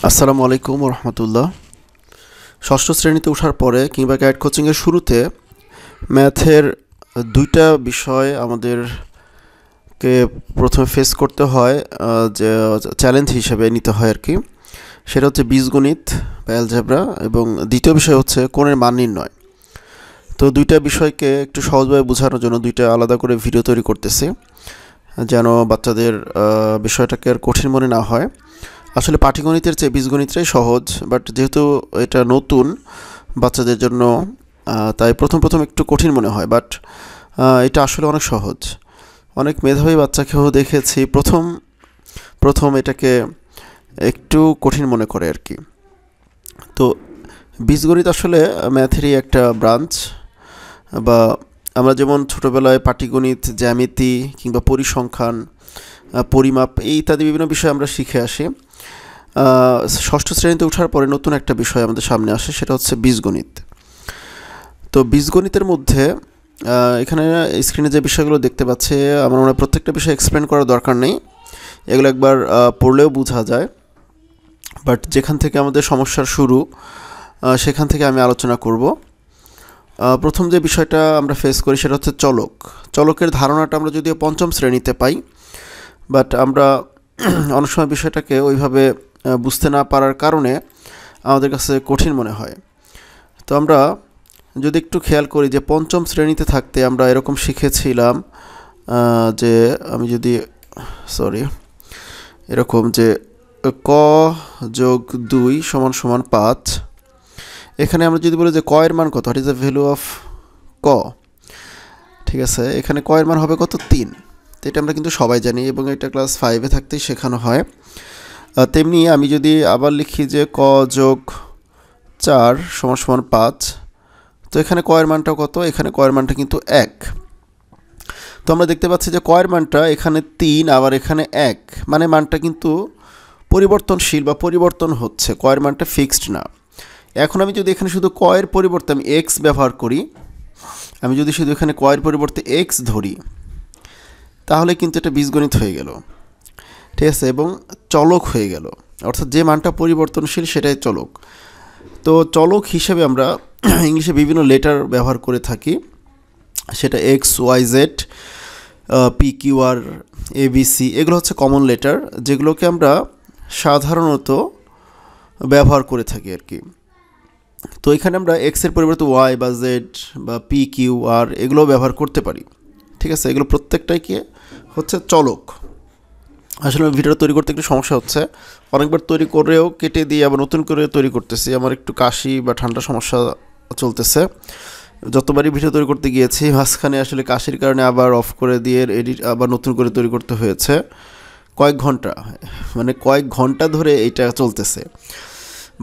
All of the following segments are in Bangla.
আসসালামু আলাইকুম রহমতুল্লাহ। ষষ্ঠ শ্রেণীতে ওঠার পরে কিংবা গাইড কোচিংয়ের শুরুতে ম্যাথের দুইটা বিষয় আমাদেরকে প্রথমে ফেস করতে হয়, যে চ্যালেঞ্জ হিসেবে নিতে হয় আর কি। সেটা হচ্ছে বীজগণিত বা অ্যালজেব্রা, এবং দ্বিতীয় বিষয় হচ্ছে কোণের মান নির্ণয়। তো দুইটা বিষয়কে একটু সহজভাবে বোঝানোর জন্য দুইটা আলাদা করে ভিডিও তৈরি করতেছি, যেন বাচ্চাদের বিষয়টাকে আর কঠিন মনে না হয়। আসলে পাটিগণিতের চেয়ে বীজগণিতটাই সহজ, বাট যেহেতু এটা নতুন বাচ্চাদের জন্য, তাই প্রথম একটু কঠিন মনে হয়, বাট এটা আসলে অনেক সহজ। অনেক মেধাবী বাচ্চাকেও দেখেছি প্রথম এটাকে একটু কঠিন মনে করে আর কি। তো বীজগণিত আসলে ম্যাথেরই একটা ব্রাঞ্চ, বা আমরা যেমন ছোটোবেলায় পাটিগণিত, জ্যামিতি কিংবা পরিসংখ্যান, পরিমাপ এই ইত্যাদি বিভিন্ন বিষয় আমরা শিখে আসি। ষষ্ঠ শ্রেণীতে ওঠার পরে নতুন একটা বিষয় আমাদের সামনে আসে, সেটা হচ্ছে বীজগণিত। তো বীজগণিতের মধ্যে এখানে স্ক্রিনে যে বিষয়গুলো দেখতে পাচ্ছে, আমার মনে হয় প্রত্যেকটা বিষয় এক্সপ্লেন করার দরকার নেই, এগুলো একবার পড়লেও বোঝা যায়। বাট যেখান থেকে আমাদের সমস্যার শুরু, সেখান থেকে আমি আলোচনা করব। প্রথম যে বিষয়টা আমরা ফেস করি সেটা হচ্ছে চলকের ধারণাটা আমরা যদিও পঞ্চম শ্রেণীতে পাই, বাট আমরা অনেক সময় বিষয়টাকে ওইভাবে বুঝতে না পারার কারণে আমাদের কাছে কঠিন মনে হয়। তো আমরা যদি একটু খেয়াল করি যে পঞ্চম শ্রেণীতে থাকতে আমরা এরকম শিখেছিলাম, যে আমি যদি এরকম যে ক যোগ 2 = 5। এখানে আমরা যদি বলি যে ক এর মান কত, what is the value of ক, ঠিক আছে, এখানে ক এর মান হবে কত, 3। তো এটা আমরা কিন্তু সবাই জানি, এবং এটা ক্লাস 5-এ থাকতেই শেখানো হয়। তেমনি আমি যদি আবার লিখি যে ক যোগ 4 = 5, তো এখানে ক এর মানটা কত, এখানে ক এর মানটা কিন্তু 1। তো আমরা দেখতে পাচ্ছি যে ক এর মানটা এখানে 3, আবার এখানে 1, মানে মানটা কিন্তু পরিবর্তনশীল বা পরিবর্তন হচ্ছে, ক এর মানটা ফিক্সড না। এখন আমি যদি এখানে শুধু ক এর পরিবর্তে আমি এক্স ব্যবহার করি, আমি যদি শুধু এখানে ক এর পরিবর্তে এক্স ধরি, তাহলে কিন্তু এটা বীজগণিত হয়ে গেল, ঠিক আছে, এবং চলক হয়ে গেল, অর্থাৎ যে মানটা পরিবর্তনশীল সেটাই চলক। তো চলক হিসেবে আমরা ইংলিশে বিভিন্ন লেটার ব্যবহার করে থাকি, সেটা X, Y, Z, P, Q, R, A, B, C, এগুলো হচ্ছে কমন লেটার, যেগুলোকে আমরা সাধারণত ব্যবহার করে থাকি আর কি। তো এখানে আমরা এক্সের পরিবর্তে ওয়াই বা জেড বা পি, কিউ, আর এগুলো ব্যবহার করতে পারি, ঠিক আছে। এগুলো প্রত্যেকটাই কি হচ্ছে চলক। আসলে ভিডিওটা তৈরি করতে একটু সমস্যা হচ্ছে, অনেকবার তৈরি করেও কেটে দিয়ে আবার নতুন করে তৈরি করতেছি, আমার একটু কাশি বা ঠান্ডা সমস্যা চলতেছে। যতবারই ভিডিও তৈরি করতে গিয়েছি, মাঝখানে আসলে কাশির কারণে আবার অফ করে দিয়ে এডিট আবার নতুন করে তৈরি করতে হয়েছে। কয়েক ঘন্টা ধরে এইটা চলতেছে,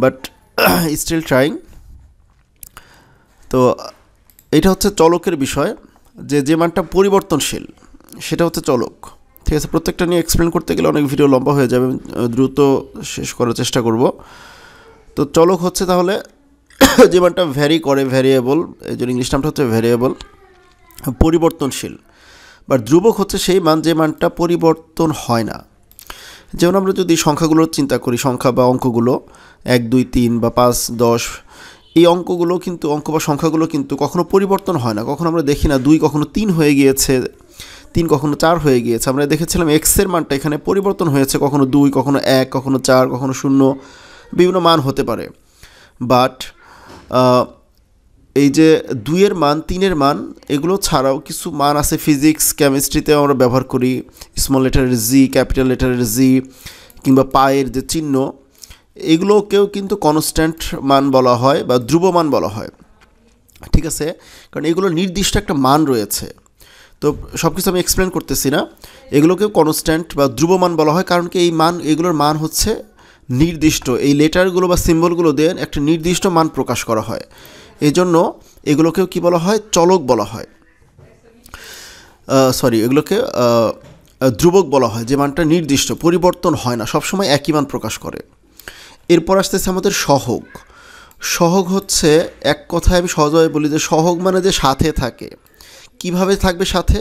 বাট স্টিল ট্রাইং। তো এটা হচ্ছে চলকের বিষয়, যে মানটা পরিবর্তনশীল সেটা হচ্ছে চলক, ঠিক আছে। প্রত্যেকটা নিয়ে এক্সপ্লেন করতে গেলে অনেক ভিডিও লম্বা হয়ে যাবে, দ্রুত শেষ করার চেষ্টা করব। তো চলক হচ্ছে তাহলে যে মানটা ভ্যারি করে, ভ্যারিয়েবল, এই জন্য ইংলিশ নামটা হচ্ছে ভ্যারিয়েবল, পরিবর্তনশীল। বা ধ্রুবক হচ্ছে সেই মান যে মানটা পরিবর্তন হয় না। যেমন আমরা যদি সংখ্যাগুলোর চিন্তা করি, সংখ্যা বা অঙ্কগুলো 1, 2, 3 বা 5, 10, এই অঙ্কগুলো কিন্তু, অঙ্ক বা সংখ্যাগুলো কিন্তু কখনো পরিবর্তন হয় না। কখনো আমরা দেখি না 2 কখনো 3 হয়ে গিয়েছে, 3 কখনো 4 হয়ে গিয়েছে। আমরা দেখেছিলাম এক্সের মানটা এখানে পরিবর্তন হয়েছে, কখনো 2, কখনো 1, কখনো 4, কখনো 0, বিভিন্ন মান হতে পারে। বাট এই যে 2 এর মান, 3 এর মান, এগুলো ছাড়াও কিছু মান আছে ফিজিক্স, কেমিস্ট্রিতেও আমরা ব্যবহার করি, স্মল লেটারের জি, ক্যাপিটাল লেটারের জি, কিংবা পায়ের যে চিহ্ন, এগুলোকেও কিন্তু কনস্ট্যান্ট মান বলা হয় বা ধ্রুব মান বলা হয়, ঠিক আছে। কারণ এগুলোর নির্দিষ্ট একটা মান রয়েছে। তো সব কিছু আমি এক্সপ্লেন করতেছি না, এগুলোকেও কনস্ট্যান্ট বা ধ্রুব মান বলা হয়, কারণ কি এগুলোর মান হচ্ছে নির্দিষ্ট, এই লেটারগুলো বা সিম্বলগুলো দিয়ে একটা নির্দিষ্ট মান প্রকাশ করা হয়, এই জন্য এগুলোকেও কি বলা হয়, চলক বলা হয়, এগুলোকে ধ্রুবক বলা হয়, যে মানটা নির্দিষ্ট, পরিবর্তন হয় না, সবসময় একই মান প্রকাশ করে। এরপর আসতেছে আমাদের সহগ। সহগ হচ্ছে, এক কথায় আমি সহজভাবে বলি যে সহগ মানে যে সাথে থাকে। কিভাবে থাকবে সাথে?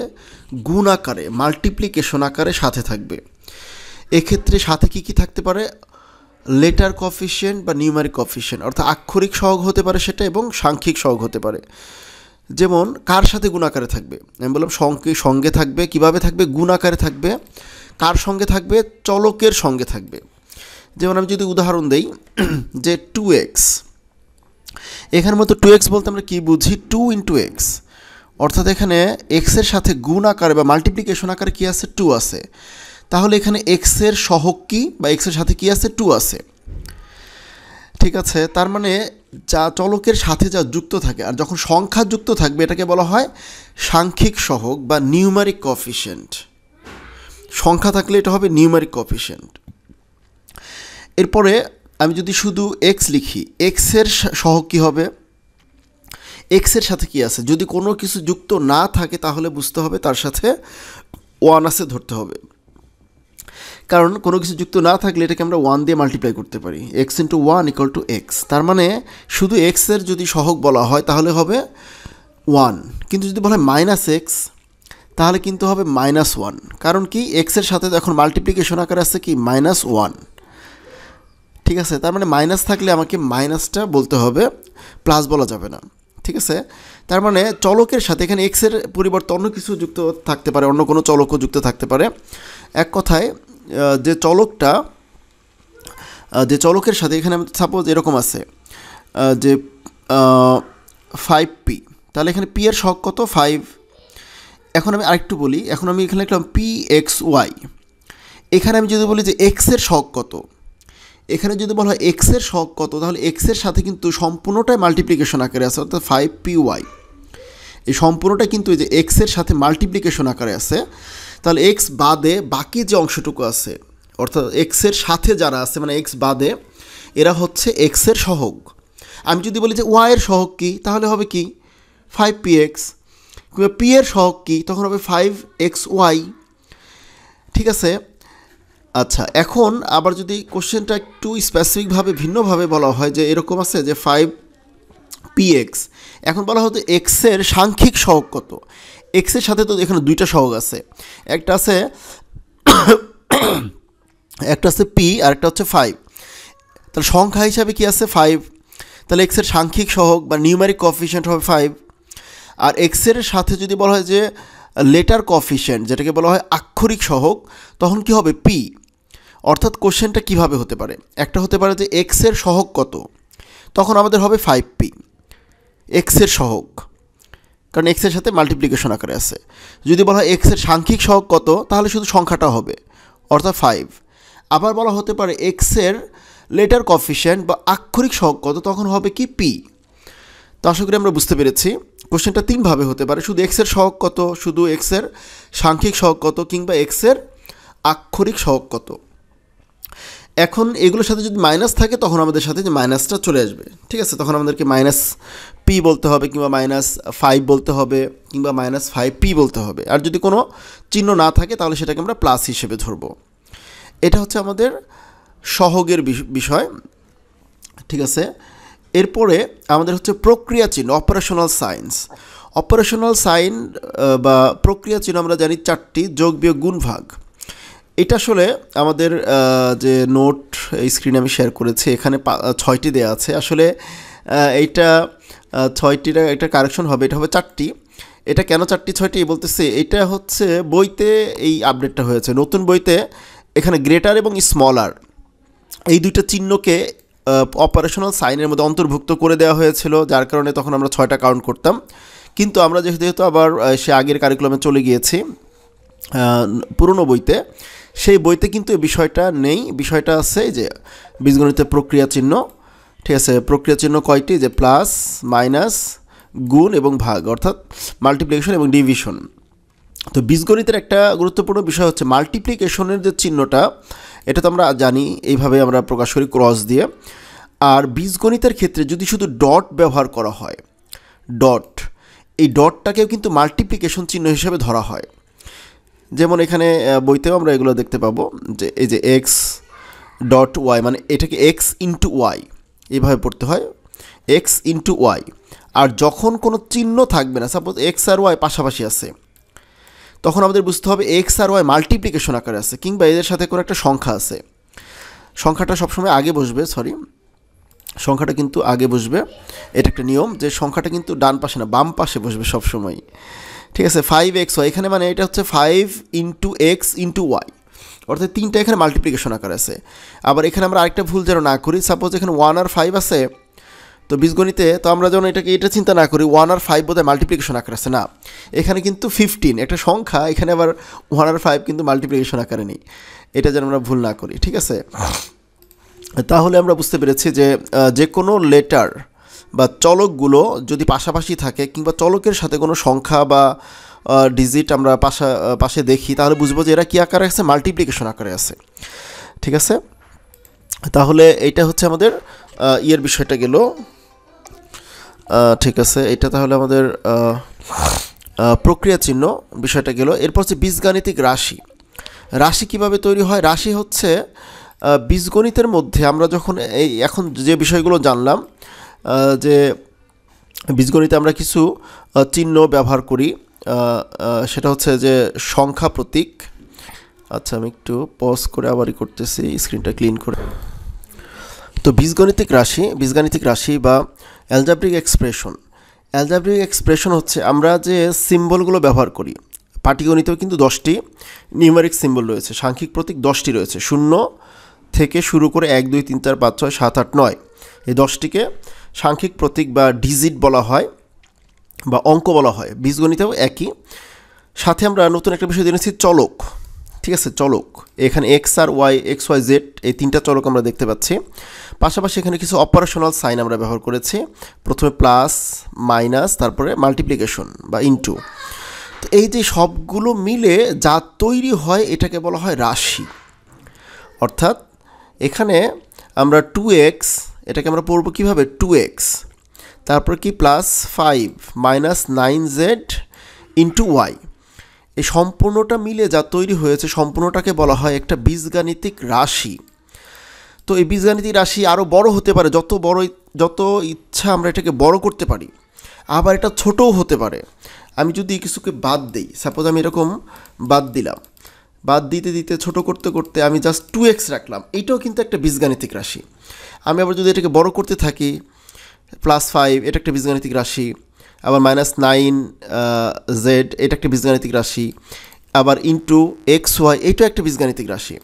গুণ আকারে, মাল্টিপ্লিকেশন আকারে সাথে থাকবে। এক্ষেত্রে সাথে কি থাকতে পারে? লেটার কফিশিয়েন্ট বা নিউমারিক কফিশিয়েন্ট, অর্থাৎ আক্ষরিক সহগ হতে পারে সেটা এবং সাংখ্যিক সহগ হতে পারে। যেমন কার সাথে গুণাকারে থাকবে, আমি বললাম সঙ্গে থাকবে, কিভাবে থাকবে, গুণাকারে থাকবে। কার সঙ্গে থাকবে, চলকের সঙ্গে থাকবে। যেমন আমি যদি উদাহরণ দেই যে 2x, এখানের মতো 2x বলতে আমরা কী বুঝি, 2 × x, অর্থাৎ এখানে এক্সের সাথে গুণ আকারে বা মাল্টিপ্লিকেশন আকারে কী আছে, 2 আছে। তাহলে এখানে এক্সের সহগ কী বা এক্সের সাথে কী আছে, 2 আছে। ঠিক আছে, তার মানে যা চলকের সাথে যা যুক্ত থাকে, আর যখন সংখ্যা যুক্ত থাকবে এটাকে বলা হয় সাংখ্যিক সহগ বা নিউমারিক কফিশিয়েন্ট। সংখ্যা থাকলে এটা হবে নিউমারিক কফিশিয়েন্ট। এরপরে আমি যদি শুধু এক্স লিখি, এক্সের সহগ কী হবে, এক্সের সাথে কি আছে, যদি কোনো কিছু যুক্ত না থাকে তাহলে বুঝতে হবে তার সাথে 1 আছে ধরতে হবে, কারণ কোনো কিছু যুক্ত না থাকলে এটাকে আমরা 1 দিয়ে মাল্টিপ্লাই করতে পারি, x × 1 = x। তার মানে শুধু এক্সের যদি সহগ বলা হয় তাহলে হবে 1, কিন্তু যদি বলা হয় -x তাহলে কিন্তু হবে -1, কারণ কি এক্সের সাথে এখন মাল্টিপ্লিকেশন আকারে আছে কি -1। ঠিক আছে, তার মানে মাইনাস থাকলে আমাকে মাইনাসটা বলতে হবে, প্লাস বলা যাবে না। ঠিক আছে, তার মানে চলকের সাথে এখানে এক্সের পরিবর্তে অন্য কিছু যুক্ত থাকতে পারে, অন্য কোনো চলকও যুক্ত থাকতে পারে। এক কথায় যে চলকের সাথে এখানে সাপোজ এরকম আছে যে 5p, তাহলে এখানে p এর সহগ কত, 5। এখন আমি আরেকটু বলি, এখন আমি এখানে লিখলাম pxy। এখানে আমি যদি বলি যে এক্সের সহগ কত, এখানে যদি বলা হয় এক্সের সহগ কত, তাহলে এক্সের সাথে কিন্তু সম্পূর্ণটাই মাল্টিপ্লিকেশন আকারে আছে, অর্থাৎ 5py। এই সম্পূর্ণটা কিন্তু এই যে এক্সের সাথে মাল্টিপ্লিকেশন আকারে আছে। তাহলে এক্স বাদে বাকি যে অংশটুকু আছে, অর্থাৎ এক্সের সাথে যারা আছে মানে এক্স বাদে, এরা হচ্ছে এক্সের সহগ। আমি যদি বলি যে ওয়াইয়ের সহগ কী, তাহলে হবে কি 5px, কিংবা পি এর সহগ কী, তখন হবে 5xy। ঠিক আছে, আচ্ছা, এখন আবার যদি কোশ্চেনটা একটু স্পেসিফিকভাবে ভিন্নভাবে বলা হয় যে এরকম আছে যে 5px, এখন বলা হতো এক্সের সাংখ্যিক সহগ কত। এক্সের সাথে তো এখানে দুইটা সহগ আছে, একটা আছে p আর একটা হচ্ছে 5। তাহলে সংখ্যা হিসাবে কি আছে 5, তাহলে এক্সের সাংখ্যিক সহগ বা নিউমারিক কফিশিয়েন্ট হবে 5। আর এক্সের সাথে যদি বলা হয় যে লেটার কফিশিয়েন্ট, যেটাকে বলা হয় আক্ষরিক সহগ, তখন কি হবে p। অর্থাৎ কোশ্চেনটা কিভাবে হতে পারে, একটা হতে পারে যে এক্সের সহগ কত, তখন আমাদের হবে 5p এক্সের সহগ, কারণ এক্সের সাথে মাল্টিপ্লিকেশন আকারে আছে। যদি বলা হয় এক্সের সাংখ্যিক সহগ কত, তাহলে শুধু সংখ্যাটা হবে, অর্থাৎ 5। আবার বলা হতে পারে এক্সের লেটার কফিশিয়েন্ট বা আক্ষরিক সহগ কত, তখন হবে কি p। তো আশা করি আমরা বুঝতে পেরেছি কোশ্চেনটা তিনভাবে হতে পারে, শুধু এক্সের সহগ কত, শুধু এক্সের সাংখ্যিক সহগ কত, কিংবা এক্সের আক্ষরিক সহগ কত। এখন এগুলোর সাথে যদি মাইনাস থাকে তখন আমাদের সাথে যে মাইনাসটা চলে আসবে। ঠিক আছে, তখন আমাদেরকে -p বলতে হবে, কিংবা -5 বলতে হবে, কিংবা -5p বলতে হবে। আর যদি কোনো চিহ্ন না থাকে তাহলে সেটাকে আমরা প্লাস হিসেবে ধরব। এটা হচ্ছে আমাদের সহগের বিষয়। ঠিক আছে, এরপরে আমাদের হচ্ছে প্রক্রিয়া চিহ্ন, অপারেশনাল সাইন্স। অপারেশনাল সাইন বা প্রক্রিয়া চিহ্ন আমরা জানি 4টি: যোগ, বিয়োগ, গুণ, ভাগ। এটা আসলে আমাদের যে নোট স্ক্রিনে আমি শেয়ার করেছি, এখানে 6টি দেওয়া আছে। আসলে এইটা 6টির একটা কারেকশন হবে, এটা হবে 4টি। এটা কেন 4টি 6টি বলতেছে, এটা হচ্ছে বইতে এই আপডেটটা হয়েছে, নতুন বইতে এখানে গ্রেটার এবং স্মলার এই দুইটা চিহ্নকে অপারেশনাল সাইনের মধ্যে অন্তর্ভুক্ত করে দেওয়া হয়েছিল, যার কারণে তখন আমরা 6টা কাউন্ট করতাম। কিন্তু আমরা যেহেতু আবার সে আগের কারিকুলামে চলে গিয়েছি পুরনো বইতে, সেই বইতে কিন্তু এই বিষয়টা নেই। বিষয়টা আছে যে বীজগণিতের প্রক্রিয়া চিহ্ন। ঠিক আছে, প্রক্রিয়া চিহ্ন কয়টি, যে প্লাস, মাইনাস, গুণ এবং ভাগ, অর্থাৎ মাল্টিপ্লিকেশন এবং ডিভিশন। তো বীজগণিতের একটা গুরুত্বপূর্ণ বিষয় হচ্ছে মাল্টিপ্লিকেশনের যে চিহ্নটা, এটা তো আমরা জানি এইভাবে আমরা প্রকাশ করি ক্রস দিয়ে। আর বীজগণিতের ক্ষেত্রে যদি শুধু ডট ব্যবহার করা হয়, ডট, এই ডটটাকেও কিন্তু মাল্টিপ্লিকেশন চিহ্ন হিসেবে ধরা হয়। যেমন এখানে বইতেও আমরা এগুলো দেখতে পাবো যে এই যে x.y, মানে এটাকে x × y এইভাবে পড়তে হয়, x × y। আর যখন কোনো চিহ্ন থাকবে না, সাপোজ x আর y পাশাপাশি আছে, তখন আমাদের বুঝতে হবে x আর y মাল্টিপ্লিকেশন আকারে আছে, কিংবা এদের সাথে করে একটা সংখ্যা আছে। সংখ্যাটা সবসময় আগে বসবে, সংখ্যাটা কিন্তু আগে বসবে, এটা একটা নিয়ম যে সংখ্যাটা কিন্তু ডান পাশে না বাম পাশে বসবে সবসময়। ঠিক আছে, 5xy এখানে মানে এটা হচ্ছে 5 ইন্টু এক্স ইন্টু ওয়াই, অর্থাৎ 3টা এখানে মাল্টিপ্লিকেশন আকার আছে। আবার এখানে আমরা আরেকটা ভুল যেন না করি, সাপোজ এখানে 1 আর 5 আছে, তো বীজগণিতে তো আমরা যেন এটা চিন্তা না করি 1 আর 5 বোধহয় মাল্টিপ্লিকেশন আকার আছে, না, এখানে কিন্তু 15 একটা সংখ্যা, এখানে আবার 1 আর 5 কিন্তু মাল্টিপ্লিকেশন আকারে নেই, এটা যেন আমরা ভুল না করি। ঠিক আছে, তাহলে আমরা বুঝতে পেরেছি যে যে কোনো লেটার বা চলকগুলো যদি পাশাপাশি থাকে কিংবা চলকের সাথে কোনো সংখ্যা বা ডিজিট আমরা পাশে দেখি, তাহলে বুঝবো যে এরা কী আকারে আছে, মাল্টিপ্লিকেশন আকারে আছে। ঠিক আছে, তাহলে এইটা হচ্ছে আমাদের ইয়ের বিষয়টা গেল। ঠিক আছে, এটা তাহলে আমাদের প্রক্রিয়া চিহ্ন বিষয়টা গেল। এরপর হচ্ছে বীজগাণিতিক রাশি। রাশি কিভাবে তৈরি হয়? রাশি হচ্ছে বীজগণিতের মধ্যে আমরা যখন এখন যে বিষয়গুলো জানলাম, যে বীজগণিতে আমরা কিছু চিহ্ন ব্যবহার করি, সেটা হচ্ছে যে সংখ্যা প্রতীক। আচ্ছা, আমি একটু পজ করে আবারই করতেছি, স্ক্রিনটা ক্লিন করে। তো বীজগাণিতিক রাশি বা অ্যালজাব্রিক এক্সপ্রেশন হচ্ছে আমরা যে সিম্বলগুলো ব্যবহার করি। পাটিগণিতেও কিন্তু 10টি নিউমেরিক সিম্বল রয়েছে, সাংখ্যিক প্রতীক 10টি রয়েছে, 0 থেকে শুরু করে 1 2 3 4 5 6 7 8 9, এই 10টিকে সাংখ্যিক প্রতীক বা ডিজিট বলা হয় বা অঙ্ক বলা হয়। বীজগণিতেও একই। সাথে আমরা নতুন একটা বিষয় জেনেছি, চলক। ঠিক আছে, চলক, এখানে এক্স আর ওয়াই, এক্স ওয়াই জেড, এই 3টা চলক আমরা দেখতে পাচ্ছি। পাশাপাশি এখানে কিছু অপারেশনাল সাইন আমরা ব্যবহার করেছি, প্রথমে প্লাস, মাইনাস, তারপরে মাল্টিপ্লিকেশন বা ইনটু। তো এই যে সবগুলো মিলে যা তৈরি হয় এটাকে বলা হয় রাশি। অর্থাৎ এখানে আমরা 2x, এটাকে আমরা পড়ব কীভাবে, 2x, তারপর কি plus 5 minus 9z into Y, এই সম্পূর্ণটা মিলে যা তৈরি হয়েছে সম্পূর্ণটাকে বলা হয় একটা বীজগাণিতিক রাশি। তো এই বীজগাণিতিক রাশি আরও বড় হতে পারে, যত ইচ্ছা আমরা এটাকে বড় করতে পারি, আবার এটা ছোটও হতে পারে। আমি যদি কিছুকে বাদ দিই, সাপোজ আমি এরকম বাদ দিলাম, বাদ দিতে দিতে ছোটো করতে করতে আমি জাস্ট 2x রাখলাম, এইটাও কিন্তু একটা বীজগাণিতিক রাশি। আমি আবার যদি এটাকে বড় করতে থাকি, প্লাস 5, এটা একটা বীজগাণিতিক রাশি, আবার মাইনাস 9z, এটা একটা বীজগাণিতিক রাশি, আবার ইন্টু এক্স ওয়াই, এইটাও একটা বীজগাণিতিক রাশি।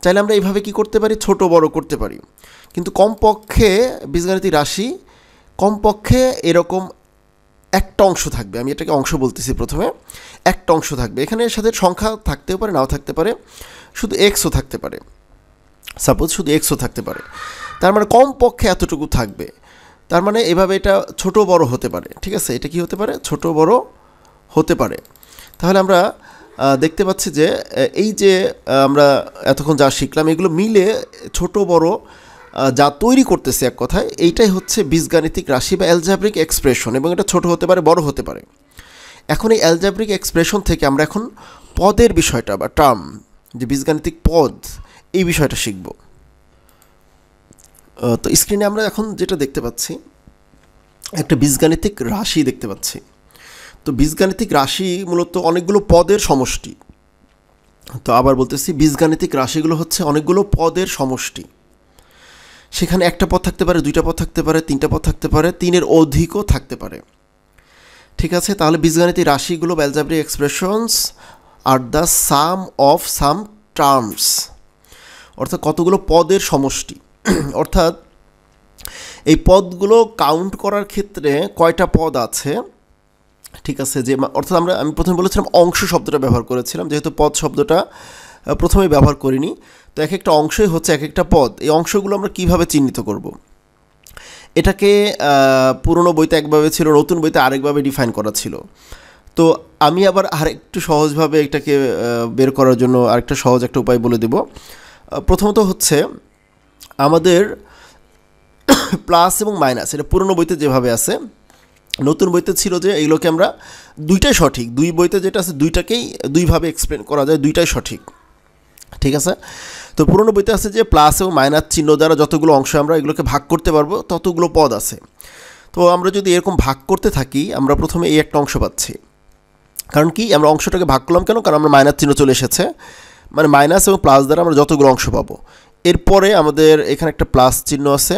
চাইলে আমরা এইভাবে কি করতে পারি, ছোট বড় করতে পারি, কিন্তু কমপক্ষে বীজগাণিতিক রাশি কমপক্ষে এরকম একটা অংশ থাকবে। আমি এটাকে অংশ বলতেছি, প্রথমে একটা অংশ থাকবে, এখানে এর সাথে সংখ্যা থাকতেও পারে, নাও থাকতে পারে, শুধু এক্সও থাকতে পারে, সাপোজ শুধু এক্সও থাকতে পারে, তার মানে কমপক্ষে এতটুকু থাকবে। তার মানে এভাবে এটা ছোট বড় হতে পারে। ঠিক আছে, এটা কি হতে পারে, ছোট বড় হতে পারে। তাহলে আমরা দেখতে পাচ্ছি যে এই যে আমরা এতক্ষণ যা শিখলাম এগুলো মিলে ছোট বড় যা তৈরি করতেছে, এক কথায় এইটাই হচ্ছে বীজগাণিতিক রাশি বা অ্যালজাব্রিক এক্সপ্রেশন, এবং এটা ছোট হতে পারে, বড় হতে পারে। এখন এই অ্যালজাব্রিক এক্সপ্রেশন থেকে আমরা এখন পদের বিষয়টা বা টার্ম, যে বীজগাণিতিক পদ, এই বিষয়টা শিখব। তো স্ক্রিনে আমরা এখন যেটা দেখতে পাচ্ছি, একটা বীজগাণিতিক রাশি দেখতে পাচ্ছি। তো বীজগাণিতিক রাশি মূলত অনেকগুলো পদের সমষ্টি। তো আবার বলতেছি, বীজগাণিতিক রাশিগুলো হচ্ছে অনেকগুলো পদের সমষ্টি। সেখানে একটা পদ থাকতে পারে, 2টা পদ থাকতে পারে, 3টা পদ থাকতে পারে, 3-এর অধিকও থাকতে পারে। ঠিক আছে, তাহলে বীজগাণিতিক রাশিগুলো বা algebraic expressions are the some of some terms, অর্থাৎ কতগুলো পদের সমষ্টি। অর্থাৎ এই পদগুলো কাউন্ট করার ক্ষেত্রে কয়টা পদ আছে, ঠিক আছে, যে অর্থাৎ আমি প্রথমে বলেছিলাম অংশ শব্দটা ব্যবহার করেছিলাম, যেহেতু পদ শব্দটা প্রথমে ব্যবহার করিনি, তো এক একটা অংশই হচ্ছে এক একটা পদ। এই অংশগুলো আমরা কিভাবে চিহ্নিত করব, এটাকে পুরনো বইতে একভাবে ছিল, নতুন বইতে আরেকভাবে ডিফাইন করা ছিল। তো আমি আবার আরেকটু সহজভাবে এটাকে বের করার জন্য আরেকটা সহজ একটা উপায় বলে দেব। প্রথমত হচ্ছে আমাদের প্লাস এবং মাইনাস, এটা পুরনো বইতে যেভাবে আছে, নতুন বইতে ছিল যে এইগুলোকে আমরা দুইটাই সঠিক, দুই বইতে যেটা আছে দুইটাকেই দুইভাবে এক্সপ্লেন করা যায়, দুইটাই সঠিক। ঠিক আছে, তো পুরনো বইতে আছে যে প্লাস এবং মাইনাস চিহ্ন দ্বারা যতগুলো অংশ আমরা এগুলোকে ভাগ করতে পারবো ততগুলো পদ আছে। তো আমরা যদি এরকম ভাগ করতে থাকি, আমরা প্রথমে এই একটা অংশ পাচ্ছি। কারণ কি, আমরা অংশটাকে ভাগ করলাম কেন, কারণ আমরা মাইনাস চিহ্ন চলে এসেছে, মানে মাইনাস এবং প্লাস দ্বারা আমরা যতগুলো অংশ পাবো, এরপরে আমাদের এখানে একটা প্লাস চিহ্ন আছে,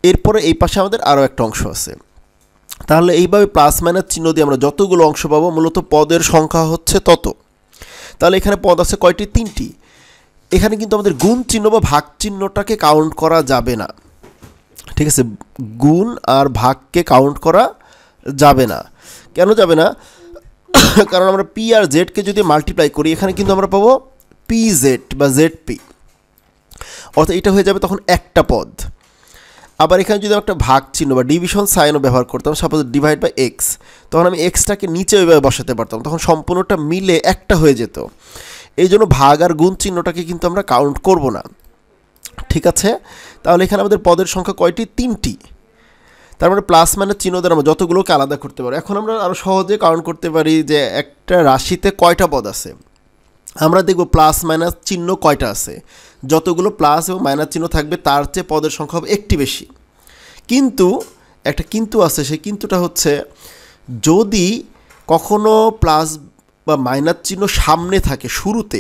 এরপরে এই পাশে আমাদের আরও একটা অংশ আছে। তাহলে এইভাবে প্লাস মাইনাস চিহ্ন দিয়ে আমরা যতগুলো অংশ পাবো, মূলত পদের সংখ্যা হচ্ছে তত। তাহলে এখানে পদ আছে কয়টি? 3টি। এখানে কিন্তু আমাদের গুণ চিহ্ন বা ভাগ চিহ্নটাকে কাউন্ট করা যাবে না, ঠিক আছে? গুণ আর ভাগকে কাউন্ট করা যাবে না। কেন যাবে না? কারণ আমরা পি আর জেডকে যদি মাল্টিপ্লাই করি, এখানে কিন্তু আমরা পাবো পি জেড বা জেড পি, অর্থাৎ এটা হয়ে যাবে তখন একটা পদ। আবার এখানে যদি একটা ভাগ চিহ্ন বা ডিভিশন সাইনও ব্যবহার করতাম, সাপোজ ডিভাইড বাই এক্স, তখন আমি এক্সটাকে নিচে ওইভাবে বসাতে পারতাম, তখন সম্পূর্ণটা মিলে একটা হয়ে যেত। এই জন্য ভাগ আর গুণ চিহ্নটাকে কিন্তু আমরা কাউন্ট করব না, ঠিক আছে? তাহলে এখানে আমাদের পদের সংখ্যা কয়টি? 3টি। তার মানে প্লাস মাইনাস চিহ্ন দ্বারা আমরা যতগুলোকে আলাদা করতে পারি। এখন আমরা আরও সহজে কাউন্ট করতে পারি যে একটা রাশিতে কয়টা পদ আছে। আমরা দেখব প্লাস মাইনাস চিহ্ন কয়টা আছে। যতগুলো প্লাস এবং মাইনাস চিহ্ন থাকবে তার চেয়ে পদের সংখ্যা হবে একটি বেশি। কিন্তু একটা কিন্তু আছে, সেই কিন্তুটা হচ্ছে যদি কখনো প্লাস বা মাইনাস চিহ্ন সামনে থাকে শুরুতে,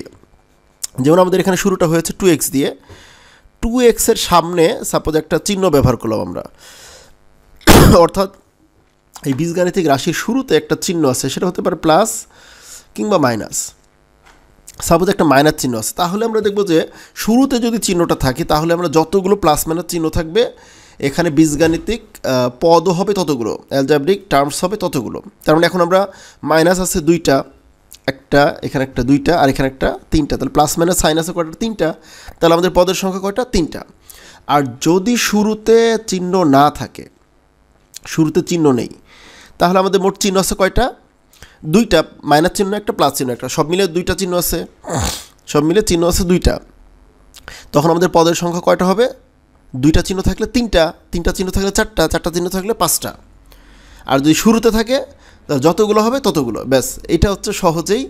যেমন আমাদের এখানে শুরুটা হয়েছে 2x দিয়ে, 2x এর সামনে সাপোজ একটা চিহ্ন ব্যবহার করলাম আমরা, অর্থাৎ এই বীজগাণিতিক রাশির শুরুতে একটা চিহ্ন আছে, সেটা হতে পারে প্লাস কিংবা মাইনাস। সাপোজ একটা মাইনাস চিহ্ন আছে, তাহলে আমরা দেখব যে শুরুতে যদি চিহ্নটা থাকে তাহলে আমরা যতগুলো প্লাস মাইনাস চিহ্ন থাকবে এখানে বীজগাণিতিক পদও হবে ততগুলো, অ্যালজেব্রিক টার্মস হবে ততগুলো। তার মানে এখন আমরা মাইনাস আছে 2টা, একটা এখানে একটা 2টা আর এখানে একটা 3টা, তাহলে প্লাস মাইনাস সাইন আছে কয়টা? 3টা। তাহলে আমাদের পদের সংখ্যা কয়টা? 3টা। আর যদি শুরুতে চিহ্ন না থাকে, শুরুতে চিহ্ন নেই, তাহলে আমাদের মোট চিহ্ন আছে কয়টা? 2টা, মাইনাস চিহ্ন একটা, প্লাস চিহ্ন একটা, সব মিলে 2টা চিহ্ন আছে, সব মিলে চিহ্ন আছে 2টা। তখন আমাদের পদের সংখ্যা কয়টা হবে? 2টা চিহ্ন থাকলে 3টা, 3টা চিহ্ন থাকলে 4টা, 4টা চিহ্ন থাকলে 5টা। আর যদি শুরুতে থাকে যতগুলো হবে ততগুলো, ব্যাস। এটা হচ্ছে সহজেই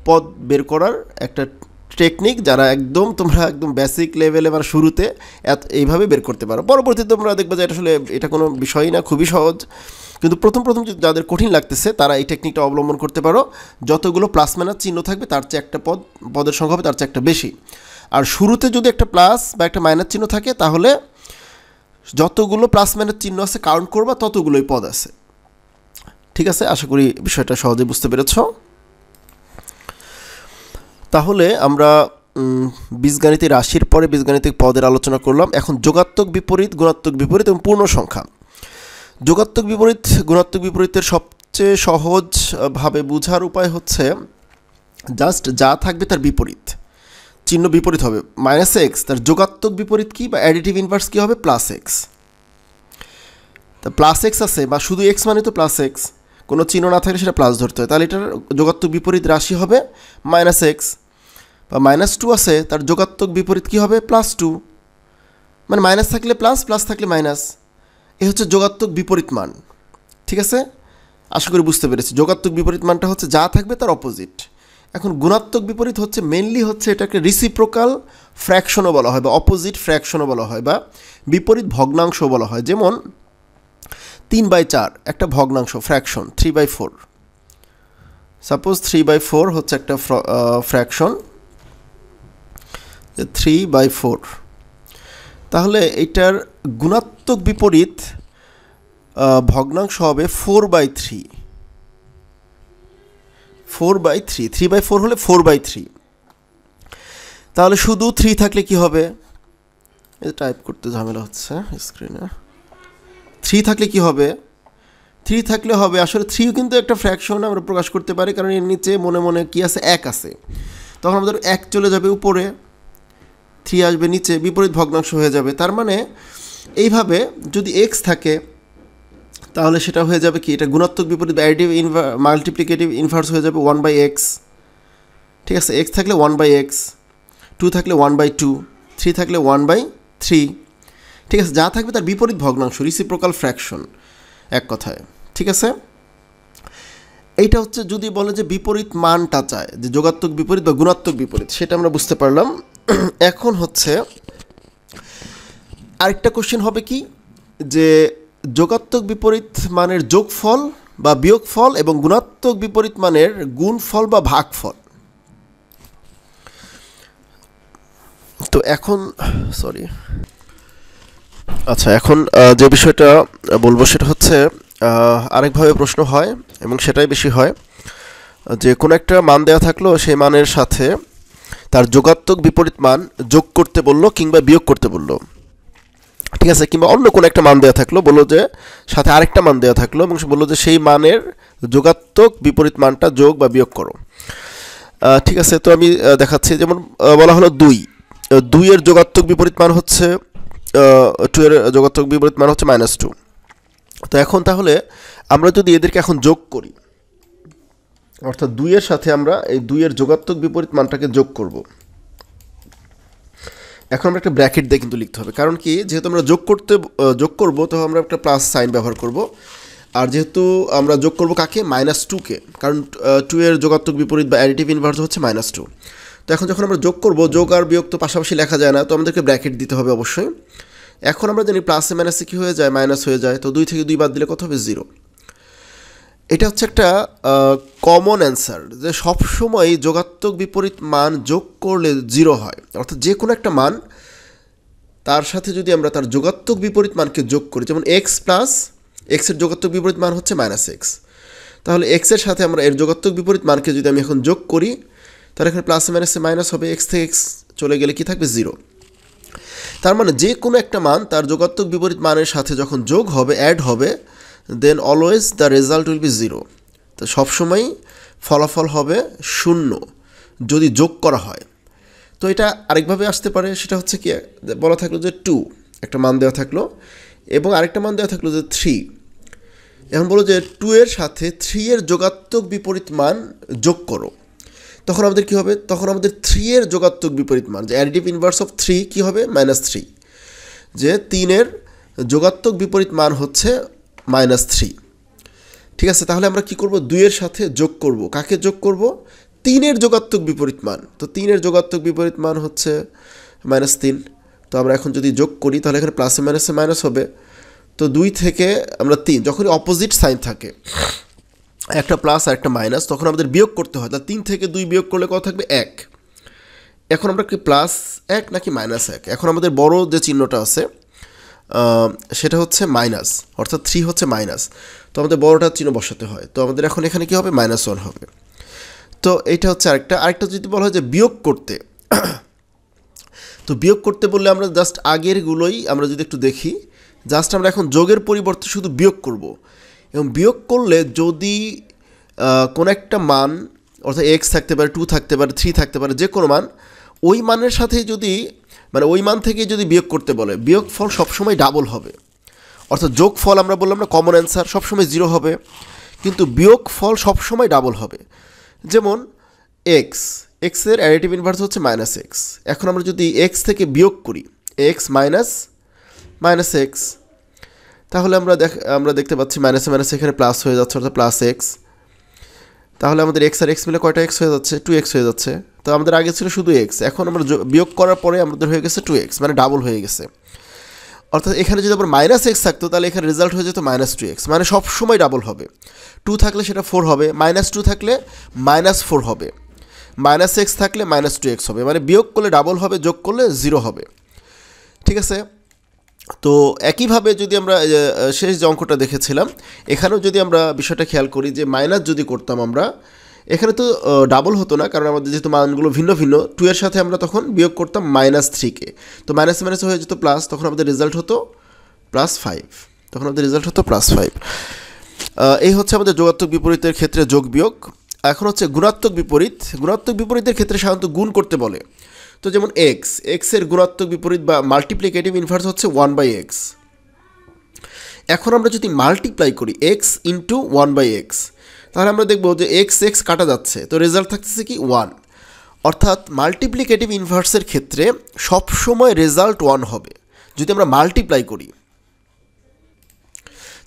পদ বের করার একটা টেকনিক, যারা একদম তোমরা একদম বেসিক লেভেলে বা শুরুতে এইভাবে বের করতে পারো। পরবর্তীতে তোমরা দেখবে যে এটা আসলে এটা কোনো বিষয়ই না, খুবই সহজ। কিন্তু প্রথম যাদের কঠিন লাগতেছে তারা এই টেকনিকটা অবলম্বন করতে পারো। যতগুলো প্লাস মাইনাস চিহ্ন থাকবে তার চেয়ে একটা পদের সংখ্যা হবে তার চেয়ে একটা বেশি। আর শুরুতে যদি একটা প্লাস বা একটা মাইনাস চিহ্ন থাকে তাহলে যতগুলো প্লাস মাইনাস চিহ্ন আছে কাউন্ট করবা ততগুলোই পদ আছে, ঠিক আছে? আশা করি বিষয়টা সহজে বুঝতে পেরেছ। তাহলে আমরা বীজগাণিতিক রাশির পরে বীজগাণিতিক পদের আলোচনা করলাম। এখন যোগাত্মক বিপরীত, গুণাত্মক বিপরীত এবং পূর্ণ সংখ্যা। যোগাত্মক বিপরীত, গুণাত্মক বিপরীতের সবচেয়ে সহজভাবে বোঝার উপায় হচ্ছে জাস্ট যা থাকবে তার বিপরীত চিহ্ন বিপরীত হবে। মাইনাস এক্স, তার যোগাত্মক বিপরীত কি বা অ্যাডিটিভ ইনভার্স কী হবে? Plus x. তা প্লাস এক্স আছে বা শুধু এক্স মানে তো প্লাস এক্স, কোনো চিহ্ন না থাকলে সেটা প্লাস ধরতে হয়, তাহলে এটার যোগাত্মক বিপরীত রাশি হবে মাইনাস এক্স। বা মাইনাস 2 আছে, তার যোগাত্মক বিপরীত কী হবে? প্লাস 2। মানে মাইনাস থাকলে প্লাস, প্লাস থাকলে মাইনাস, এ হচ্ছে যোগাত্মক বিপরীত মান, ঠিক আছে? আশা করি বুঝতে পেরেছি। যোগাত্মক বিপরীত মানটা হচ্ছে যা থাকবে তার অপোজিট। এখন গুণাত্মক বিপরীত হচ্ছে মেনলি হচ্ছে এটাকে রিসিপ্রোকাল ফ্র্যাকশনও বলা হয় বা অপোজিট ফ্র্যাকশনও বলা হয় বা বিপরীত ভগ্নাংশও বলা হয়। যেমন 3/4 একটা ভগ্নাংশ, ফ্র্যাকশন 3/4। সাপোজ 3/4 হচ্ছে একটা ফ্র্যাকশন 3/4, তাহলে এটার গুণাত্মক বিপরীত ভগ্নাংশ হবে 4/3। 4/3, 3/4 হলে 4/3। তাহলে শুধু 3 থাকলে কি হবে? এটা টাইপ করতে ঝামেলা হচ্ছে স্ক্রিনে। 3 থাকলে কি হবে? 3 থাকলে হবে, আসলে 3 কিন্তু একটা ফ্র্যাকশন আমরা প্রকাশ করতে পারি, কারণ এর নিচে মনে মনে কি আছে? 1 আছে। তখন আমাদের 1 চলে যাবে উপরে, 3 আসবে নিচে, বিপরীত ভগ্নাংশ হয়ে যাবে। তার মানে এইভাবে যদি x থাকে তাহলে সেটা হয়ে যাবে কি? এটা গুণাত্মক বিপরীত অ্যাডিটিভ মাল্টিপ্লিকেটিভ ইনভার্স হয়ে যাবে 1/x, ঠিক আছে? x থাকলে 1/x, 2 থাকলে 1/2, 3 থাকলে 1/3, ঠিক আছে? যা থাকবে তার বিপরীত ভগ্নাংশ, রিসিপ্রোকাল ফ্র্যাকশন এক কথায়, ঠিক আছে? এইটা হচ্ছে যদি বলে যে বিপরীত মানটা চায়, যে যোগাত্মক বিপরীত বা গুণাত্মক বিপরীত, সেটা আমরা বুঝতে পারলাম। এখন হচ্ছে আরেকটা কোশ্চেন হবে কি, যে যোগাত্মক বিপরীত মানের যোগফল বা বিয়োগফল এবং গুণাত্মক বিপরীত মানের গুণফল বা ভাগফল। তো এখন সরি আচ্ছা এখন যে বিষয়টা বলবো সেটা হচ্ছে আরেকভাবে প্রশ্ন হয় এবং সেটাই বেশি হয় যে কোনো একটা মান দেওয়া থাকলো সেই মানের সাথে তার যোগাত্মক বিপরীত মান যোগ করতে বললো কিংবা বিয়োগ করতে বললো, ঠিক আছে, কিংবা অন্য কোনো একটা মান দেওয়া থাকলো, বললো যে সাথে আরেকটা মান দেওয়া থাকলো এবং সে বললো যে সেই মানের যোগাত্মক বিপরীত মানটা যোগ বা বিয়োগ করো। ঠিক আছে, তো আমি দেখাচ্ছি। যেমন বলা হলো 2 এর যোগাত্মক বিপরীত মান হচ্ছে 2 এর যোগাত্মক বিপরীত মান হচ্ছে -2। তো এখন তাহলে আমরা যদি এদেরকে এখন যোগ করি, অর্থাৎ 2 এর সাথে আমরা এই 2 এর যোগাত্মক বিপরীত মানটাকে যোগ করব। এখন আমরা একটা ব্র্যাকেট দিয়ে কিন্তু লিখতে হবে, কারণ কি যেহেতু আমরা যোগ করব তো আমরা একটা প্লাস সাইন ব্যবহার করব। আর যেহেতু আমরা যোগ করব কাকে, -2কে, কারণ 2 এর যোগাত্মক বিপরীত বা অ্যাডিটিভ ইনভার্স হচ্ছে -2। তো এখন যখন আমরা যোগ করব, যোগ আর বিয়োগ তো পাশাপাশি লেখা যায় না, তো আমাদেরকে ব্র্যাকেট দিতে হবে অবশ্যই। এখন আমরা জানি প্লাসে মাইনাসে কী হয়ে যায়, মাইনাস হয়ে যায়। তো 2 থেকে 2 বাদ দিলে কত হবে, 0। এটা হচ্ছে একটা কমন অ্যান্সার যে সবসময় যোগাত্মক বিপরীত মান যোগ করলে 0 হয়। অর্থাৎ যে কোনো একটা মান তার সাথে যদি আমরা তার যোগাত্মক বিপরীত মানকে যোগ করি, যেমন এক্সের যোগাত্মক বিপরীত মান হচ্ছে -x, তাহলে এক্সের সাথে আমরা এর যোগাত্মক বিপরীত মানকে যদি আমি এখন যোগ করি, তাহলে এখানে প্লাসে মাইনাসে মাইনাস হবে, এক্স থেকে এক্স চলে গেলে কি থাকবে, 0। তার মানে যে কোনো একটা মান তার যোগাত্মক বিপরীত মানের সাথে যখন যোগ হবে, অ্যাড হবে, then always the result will be 0। তো সবসময় ফলাফল হবে 0 যদি যোগ করা হয়। তো এটা আরেকভাবে আসতে পারে, সেটা হচ্ছে কি, বলা থাকলো যে 2 একটা মান দেওয়া থাকলো এবং আরেকটা মান দেওয়া থাকলো যে 3। এখন বলো যে 2 এর সাথে 3 এর যোগাত্মক বিপরীত মান যোগ করো, তখন আমাদের কী হবে, তখন আমাদের 3 এর যোগাত্মক বিপরীত মান, যে অ্যাডিটিভ ইনভার্স অফ 3 কী হবে, -3। যে 3 এর যোগাত্মক বিপরীত মান হচ্ছে -3। ঠিক আছে, তাহলে আমরা কি করব, 2 এর সাথে যোগ করব, কাকে যোগ করব, 3 এর যোগাত্মক বিপরীত মান। তো 3 এর যোগাত্মক বিপরীত মান হচ্ছে -3। তো আমরা এখন যদি যোগ করি তাহলে এখানে প্লাসে মাইনাসে মাইনাস হবে। তো 2 থেকে আমরা 3, যখনই অপোজিট সাইন থাকে, একটা প্লাস আর একটা মাইনাস, তখন আমাদের বিয়োগ করতে হয়। তাহলে 3 থেকে 2 বিয়োগ করলে কত থাকবে, 1। এখন আমরা কি +1 নাকি -1, এখন আমাদের বড় যে চিহ্নটা আছে সেটা হচ্ছে মাইনাস, অর্থাৎ 3 হচ্ছে মাইনাস, তো আমাদের বড়টার চিহ্ন বসাতে হয়। তো আমাদের এখন এখানে কি হবে, -1 হবে। তো এইটা হচ্ছে আরেকটা যদি বলা হয় যে বিয়োগ করতে, তো বিয়োগ করতে বললে আমরা জাস্ট আগেরগুলোই আমরা যদি একটু দেখি, জাস্ট আমরা এখন যোগের পরিবর্তে শুধু বিয়োগ করব। এবং বিয়োগ করলে যদি কোনো একটা মান, অর্থাৎ x থাকতে পারে, 2 থাকতে পারে, 3 থাকতে পারে, যে কোনো মান, ওই মানের সাথেই যদি, মানে ওই মান থেকে যদি বিয়োগ করতে বলে, বিয়োগফল সবসময় ডাবল হবে। অর্থাৎ যোগফল আমরা বললাম না, কমন অ্যান্সার সবসময় 0 হবে, কিন্তু বিয়োগফল সবসময় ডাবল হবে। যেমন এক্সের অ্যাডিটিভ ইনভার্স হচ্ছে -x। এখন আমরা যদি x থেকে বিয়োগ করি, x -x, তাহলে আমরা দেখতে পাচ্ছি মাইনাসে মাইনাসে এখানে প্লাস হয়ে যাচ্ছে, অর্থাৎ +x। তাহলে আমাদের x আর x মিলে কয়টা x হয়ে যাচ্ছে, 2x হয়ে যাচ্ছে। তো আমাদের আগে ছিল শুধু x, এখন আমরা বিয়োগ করার পরে আমাদের হয়ে গেছে 2x, মানে ডাবল হয়ে গেছে। অর্থাৎ এখানে যদি আবার -x থাকতো তাহলে এখানে রেজাল্ট হয়ে যেত -2x, মানে সব সময় ডাবল হবে। 2 থাকলে সেটা 4 হবে, -2 থাকলে -4 হবে, -x থাকলে -2x হবে, মানে বিয়োগ করলে ডাবল হবে, যোগ করলে 0 হবে। ঠিক আছে, তো একইভাবে যদি আমরা শেষ যে অঙ্কটা দেখেছিলাম, এখানেও যদি আমরা বিষয়টা খেয়াল করি যে মাইনাস যদি করতাম আমরা, এখানে তো ডাবল হতো না, কারণ আমাদের যেহেতু মানগুলো ভিন্ন ভিন্ন, 2 এর সাথে আমরা তখন বিয়োগ করতাম -3কে, তো মাইনাসে মাইনাসে হয়ে যেত প্লাস, তখন আমাদের রেজাল্ট হতো +5, তখন আমাদের রেজাল্ট হতো +5। এই হচ্ছে আমাদের যোগাত্মক বিপরীতের ক্ষেত্রে যোগ বিয়োগ। এখন হচ্ছে গুণাত্মক বিপরীতের ক্ষেত্রে সাধারণত গুণ করতে বলে। তো যেমন x এর গুণাত্মক বিপরীত বা মাল্টিপ্লিকেটিভ ইনভার্স হচ্ছে 1/x। এখন আমরা যদি মাল্টিপ্লাই করি x ইন্টু 1/x, তাহলে আমরা দেখব যে x কাটা যাচ্ছে, তো রেজাল্ট থাকতেছে কি 1। অর্থাৎ মাল্টিপ্লিকেটিভ ইনভার্সের ক্ষেত্রে সবসময় রেজাল্ট 1 হবে যদি আমরা মাল্টিপ্লাই করি।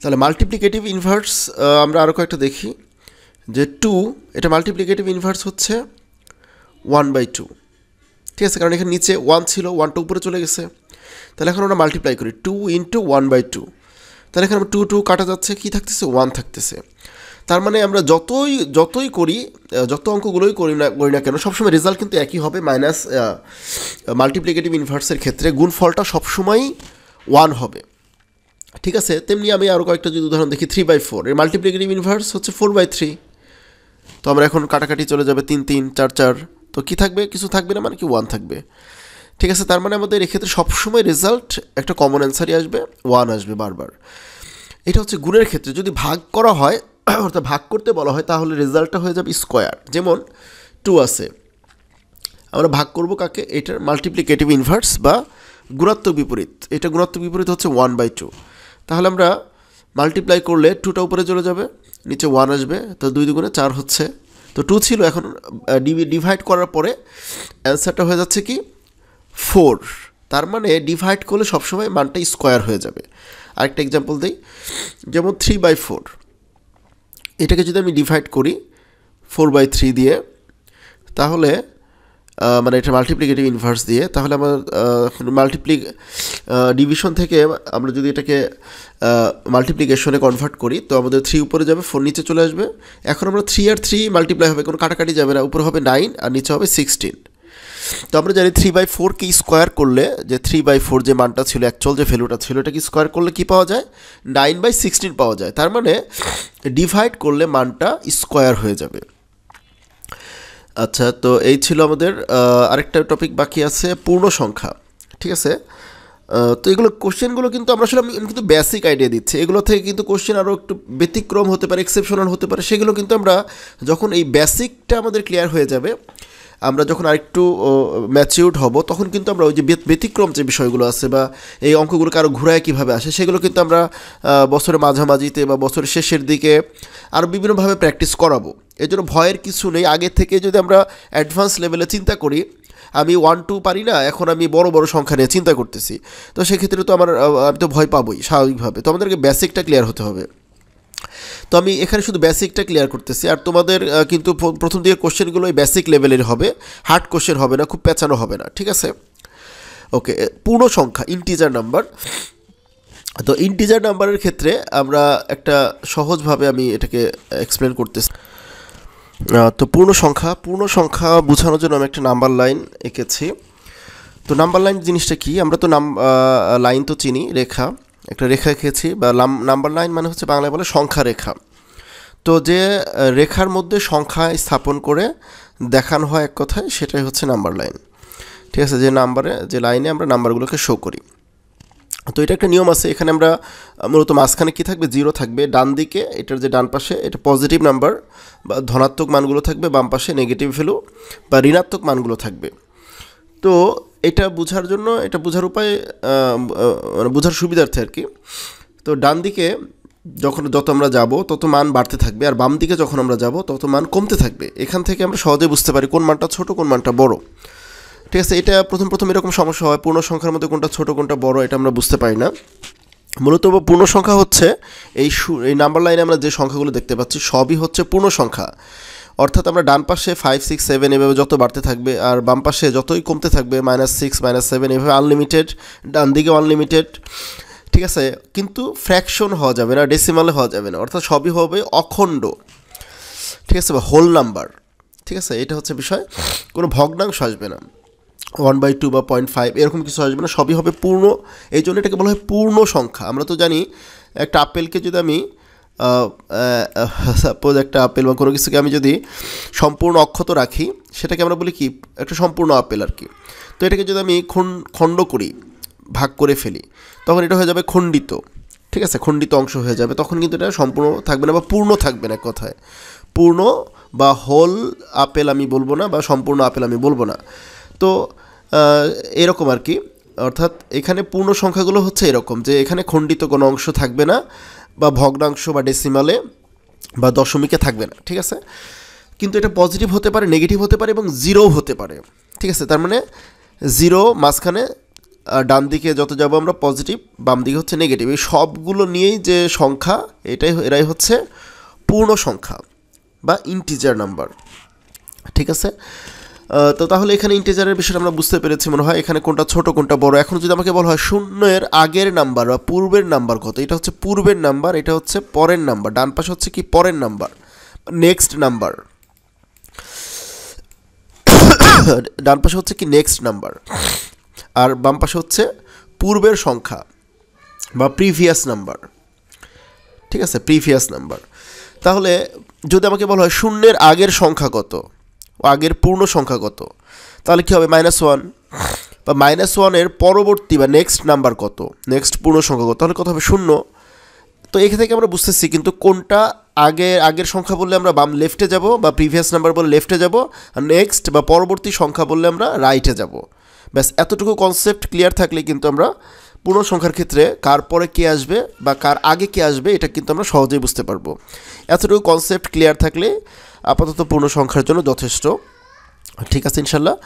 তাহলে মাল্টিপ্লিকেটিভ ইনভার্স আমরা আরও কয়েকটা দেখি, যে 2, এটা মাল্টিপ্লিকেটিভ ইনভার্স হচ্ছে 1/2। ঠিক আছে, কারণ এখানে নিচে 1 ছিল, 1টা উপরে চলে গেছে। তাহলে এখন আমরা মাল্টিপ্লাই করি 2 ইন্টু 1/2, তাহলে এখানে 2 কাটা যাচ্ছে, কি থাকতেছে, 1 থাকতেছে। তার মানে আমরা যতই করি, যত অঙ্কগুলোই করি না কেন, সবসময় রেজাল্ট কিন্তু একই হবে। মাইনাস মাল্টিপ্লিকেটিভ ইনভার্সের ক্ষেত্রে গুণফলটা সবসময়ই 1 হবে, ঠিক আছে। তেমনি আমি আরও কয়েকটা যদি উদাহরণ দেখি, 3/4 এর মাল্টিপ্লিকেটিভ ইনভার্স হচ্ছে 4/3। তো আমরা এখন কাটাকাটি চলে যাবে, 3 3 4 4, তো কী থাকবে? কিছু থাকবে না, মানে কি 1 থাকবে, ঠিক আছে। তার মানে আমাদের এক্ষেত্রে সবসময় রেজাল্ট একটা কমন অ্যান্সারই আসবে, 1 আসবে বারবার। এটা হচ্ছে গুণের ক্ষেত্রে। যদি ভাগ করা হয়, অর্থাৎ ভাগ করতে বলা হয়, তাহলে রেজাল্টটা হয়ে যাবে স্কোয়ার। যেমন 2 আছে, আমরা ভাগ করব কাকে? এটার মাল্টিপ্লিকেটিভ ইনভার্স বা গুণাত্মক বিপরীত। এটা গুণাত্মক বিপরীত হচ্ছে 1/2। তাহলে আমরা মাল্টিপ্লাই করলে 2টা উপরে চলে যাবে, নিচে 1 আসবে, তো 2 2 4 হচ্ছে। তো 2 ছিল, এখন ডিভাইড করার পরে অ্যান্সারটা হয়ে যাচ্ছে কি 4। তার মানে ডিভাইড করলে সবসময় মানটা স্কোয়ার হয়ে যাবে। আরেকটা এক্সাম্পল দিই, যেমন 3/4, এটাকে যদি আমি ডিভাইড করি 4/3 দিয়ে, তাহলে মানে এটা মাল্টিপ্লিকেটিভ ইনভার্স দিয়ে, তাহলে আমার ডিভিশন থেকে আমরা যদি এটাকে মাল্টিপ্লিকেশনে কনভার্ট করি, তো আমাদের 3 উপরে যাবে, 4 নিচে চলে আসবে। এখন আমরা 3 আর 3 মাল্টিপ্লাই হবে, কোনো কাটাকাটি যাবে না, উপরে হবে 9 আর নিচে হবে 16। তো আমরা জানি 3/4কে স্কোয়ার করলে, যে 3/4 যে মানটা ছিল, অ্যাকচুয়াল যে ভ্যালুটা ছিল, এটাকে স্কোয়ার করলে কী পাওয়া যায়? 9/16 পাওয়া যায়। তার মানে ডিভাইড করলে মানটা স্কোয়ার হয়ে যাবে। আচ্ছা, তো এই ছিল আমাদের। আরেকটা টপিক বাকি আছে, পূর্ণ সংখ্যা, ঠিক আছে। তো এগুলো কোশ্চেনগুলো কিন্তু আমরা আসলে আমি কিন্তু বেসিক আইডিয়া দিচ্ছি, এগুলো থেকে কিন্তু কোশ্চেন আরও একটু ব্যতিক্রম হতে পারে, এক্সেপশনাল হতে পারে। সেগুলো কিন্তু আমরা যখন এই বেসিকটা আমাদের ক্লিয়ার হয়ে যাবে, আমরা যখন আরেকটু ম্যাচিউরড হব, তখন কিন্তু আমরা ওই যে ব্যতিক্রম যে বিষয়গুলো আছে বা এই অঙ্কগুলোকে আরও ঘুরায় কীভাবে আসে, সেগুলো কিন্তু আমরা বছরের মাঝামাঝিতে বা বছরের শেষের দিকে আরও বিভিন্নভাবে প্র্যাকটিস করাবো। এই জন্য ভয়ের কিছু নেই। আগে থেকে যদি আমরা অ্যাডভান্স লেভেলে চিন্তা করি, আমি 1 2 পারি না, এখন আমি বড় বড় সংখ্যা নিয়ে চিন্তা করতেছি, তো সেক্ষেত্রে তো আমি তো ভয় পাবোই স্বাভাবিকভাবে। তো আমাদেরকে বেসিকটা ক্লিয়ার হতে হবে। তো আমি এখানে শুধু বেসিকটা ক্লিয়ার করতেছি, আর তোমাদের কিন্তু প্রথম দিকের কোশ্চেনগুলো এই বেসিক লেভেলের হবে, হার্ড কোশ্চেন হবে না, খুব পেঁচানো হবে না, ঠিক আছে। ওকে, পূর্ণ সংখ্যা, ইন্টিজার নাম্বার। তো ইন্টিজার নাম্বারের ক্ষেত্রে আমরা একটা সহজভাবে আমি এটাকে এক্সপ্লেন করতেছি। তো পূর্ণ সংখ্যা বোঝানোর জন্য আমি একটা নাম্বার লাইন এঁকেছি। তো নাম্বার লাইন জিনিসটা কি? আমরা তো লাইন তো চিনি, রেখা, একটা রেখা এঁকেছি, বা নাম্বার লাইন মানে হচ্ছে বাংলায় বলে সংখ্যা রেখা। তো যে রেখার মধ্যে সংখ্যা স্থাপন করে দেখানো হয় এক কথায়, সেটাই হচ্ছে নাম্বার লাইন, ঠিক আছে। যে লাইনে আমরা নাম্বারগুলোকে শো করি। তো এটা একটা নিয়ম আছে। এখানে আমরা মূলত মাঝখানে কী থাকবে? 0 থাকবে। ডান দিকে এটার যে ডান পাশে এটা পজিটিভ নাম্বার বা ধনাত্মক মানগুলো থাকবে, বাম পাশে নেগেটিভ ভ্যালু বা ঋণাত্মক মানগুলো থাকবে। তো এটা বোঝার উপায়, মানে বোঝার সুবিধার্থে আর কি। তো ডান দিকে যত আমরা যাব তত মান বাড়তে থাকবে, আর বাম দিকে যখন আমরা যাব তত মান কমতে থাকবে। এখান থেকে আমরা সহজে বুঝতে পারি কোন মানটা ছোট, কোন মানটা বড়, ঠিক আছে। এটা প্রথম এরকম সমস্যা হয়, পূর্ণ সংখ্যার মধ্যে কোনটা ছোট কোনটা বড় এটা আমরা বুঝতে পারি না। মূলত পূর্ণ সংখ্যা হচ্ছে এই নাম্বার লাইনে আমরা যে সংখ্যাগুলো দেখতে পাচ্ছি সবই হচ্ছে পূর্ণ সংখ্যা। অর্থাৎ আমরা ডান পাশে 5 6 7 এভাবে যত বাড়তে থাকবে, আর বাম পাশে যতই কমতে থাকবে -6 -7 এভাবে আনলিমিটেড, ডান দিকে আনলিমিটেড, ঠিক আছে। কিন্তু ফ্র্যাকশন হওয়া যাবে না, ডেসিমালে হওয়া যাবে না, অর্থাৎ সবই হবে অখণ্ড, ঠিক আছে, বা হোল নাম্বার, ঠিক আছে। এটা হচ্ছে বিষয়, কোনো ভগ্নাংশ আসবে না, 1/2 বা 0.5 এরকম কিছু আসবে না, সবই হবে পূর্ণ। এই জন্য এটাকে বলা হয় পূর্ণ সংখ্যা। আমরা তো জানি একটা আপেলকে যদি আমি সাপোজ একটা আপেল বা কোনো কিছুকে আমি যদি সম্পূর্ণ অক্ষত রাখি, সেটাকে আমরা বলি কি? একটা সম্পূর্ণ আপেল আর কি। তো এটাকে যদি আমি খণ্ড করি, ভাগ করে ফেলি, তখন এটা হয়ে যাবে খণ্ডিত, ঠিক আছে, খণ্ডিত অংশ হয়ে যাবে। তখন কিন্তু এটা সম্পূর্ণ থাকবে না বা পূর্ণ থাকবে না, কথায় পূর্ণ বা হোল আপেল আমি বলবো না, বা সম্পূর্ণ আপেল আমি বলবো না। তো এরকম আর কি। অর্থাৎ এখানে পূর্ণ সংখ্যাগুলো হচ্ছে এরকম, যে এখানে খণ্ডিত কোনো অংশ থাকবে না, বা ভগ্নাংশ বা ডেসিমালে বা দশমিকে থাকবে না, ঠিক আছে। কিন্তু এটা পজিটিভ হতে পারে, নেগেটিভ হতে পারে এবং জিরো হতে পারে, ঠিক আছে। তার মানে 0 মাঝখানে, ডান দিকে যত যাব আমরা পজিটিভ, বাম দিকে হচ্ছে নেগেটিভ, এই সবগুলো নিয়েই যে সংখ্যা, এরাই হচ্ছে পূর্ণ সংখ্যা বা ইন্টিজার নাম্বার, ঠিক আছে। তো তাহলে এখানে ইন্টিজারের বিষয়টা আমরা বুঝতে পেরেছি মনে হয়, এখানে কোনটা ছোট কোনটা বড়। এখন যদি আমাকে বলা হয় শূন্যের আগের নাম্বার বা পূর্বের নাম্বার কত, এটা হচ্ছে পূর্বের নাম্বার, এটা হচ্ছে পরের নাম্বার, ডান পাশে হচ্ছে কি পরের নাম্বার। নেক্সট নাম্বার, ডান পাশে হচ্ছে কি নেক্সট নাম্বার, আর বাম পাশে হচ্ছে পূর্বের সংখ্যা বা প্রিভিয়াস নাম্বার। ঠিক আছে, প্রিভিয়াস নাম্বার। তাহলে যদি আমাকে বলা হয় শূন্যের আগের সংখ্যা কত, আগের পূর্ণ সংখ্যা কত, তাহলে কী হবে -1, বা -1-এর পরবর্তী বা নেক্সট নাম্বার কত, নেক্সট পূর্ণ সংখ্যা কত, তাহলে কত হবে 0। তো এখান থেকে আমরা বুঝতেছি কিন্তু কোনটা আগের সংখ্যা বললে আমরা বাম লেফটে যাব, বা প্রিভিয়াস নাম্বার বললে লেফটে যাব, আর নেক্সট বা পরবর্তী সংখ্যা বললে আমরা রাইটে যাব। ব্যাস এতটুকু কনসেপ্ট ক্লিয়ার থাকলে কিন্তু আমরা পূর্ণ সংখ্যার ক্ষেত্রে কার পরে কে আসবে বা কার আগে কে আসবে এটা কিন্তু আমরা সহজেই বুঝতে পারবো। এতটুকু কনসেপ্ট ক্লিয়ার থাকলে আপাতত পূর্ণ সংখ্যার জন্য যথেষ্ট। ঠিক আছে ইনশাল্লাহ।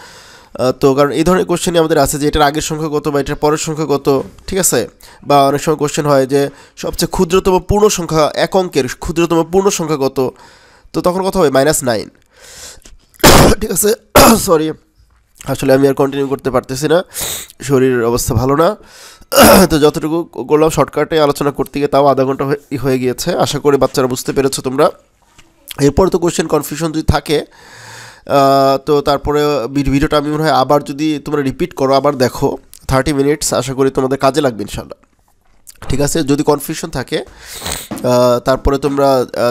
তো কারণ এই ধরনের কোশ্চেনই আমাদের আছে যে এটার আগের সংখ্যা কত বা এটার পরের সংখ্যা কত। ঠিক আছে, বা অনেক সময় কোশ্চেন হয় যে সবচেয়ে ক্ষুদ্রতম পূর্ণ সংখ্যা, এক অঙ্কের ক্ষুদ্রতম পূর্ণ সংখ্যা কত, তো তখন কত হবে -9। ঠিক আছে, সরি, আসলে আমি আর কন্টিনিউ করতে পারতেছি না, শরীরের অবস্থা ভালো না। তো যতটুকু করলাম শর্টকাটে আলোচনা করতে গিয়ে তাও আধা ঘন্টা হয়ে গিয়েছে। আশা করি বাচ্চারা বুঝতে পেরেছো তোমরা। এরপর তো কোশ্চেন কনফিউশন যদি থাকে তো তারপরে ভিডিওটা আমি মনে হয় আবার যদি তোমরা রিপিট করো, আবার দেখো 30 মিনিটস, আশা করি তোমাদের কাজে লাগবে ইনশাল্লাহ। ঠিক আছে, যদি কনফিউশন থাকে তারপরে তোমরা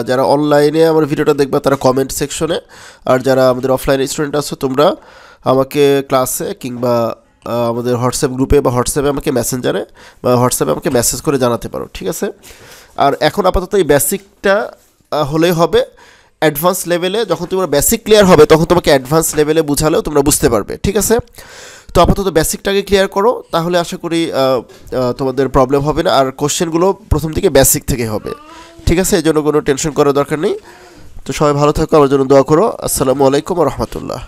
যারা অনলাইনে আমার ভিডিওটা দেখবা তারা কমেন্ট সেকশনে, আর যারা আমাদের অফলাইন স্টুডেন্ট আছো তোমরা আমাকে ক্লাসে কিংবা আমাদের হোয়াটসঅ্যাপ গ্রুপে বা হোয়াটসঅ্যাপে আমাকে মেসেঞ্জারে বা হোয়াটসঅ্যাপে আমাকে মেসেজ করে জানাতে পারো। ঠিক আছে, আর এখন আপাতত এই বেসিকটা হলেই হবে। অ্যাডভান্স লেভেলে যখন তোমার বেসিক ক্লিয়ার হবে তখন তোমাকে অ্যাডভান্স লেভেলে বুঝালেও তোমরা বুঝতে পারবে। ঠিক আছে, তো আপাতত বেসিকটাকে ক্লিয়ার করো, তাহলে আশা করি তোমাদের প্রবলেম হবে না। আর কোশ্চেনগুলো প্রথম থেকে বেসিক থেকে হবে। ঠিক আছে, এই জন্য কোনো টেনশন করার দরকার নেই। তো সবাই ভালো থাকো, আমার জন্য দোয়া করো। আসসালামু আলাইকুম ওয়া রাহমাতুল্লাহ।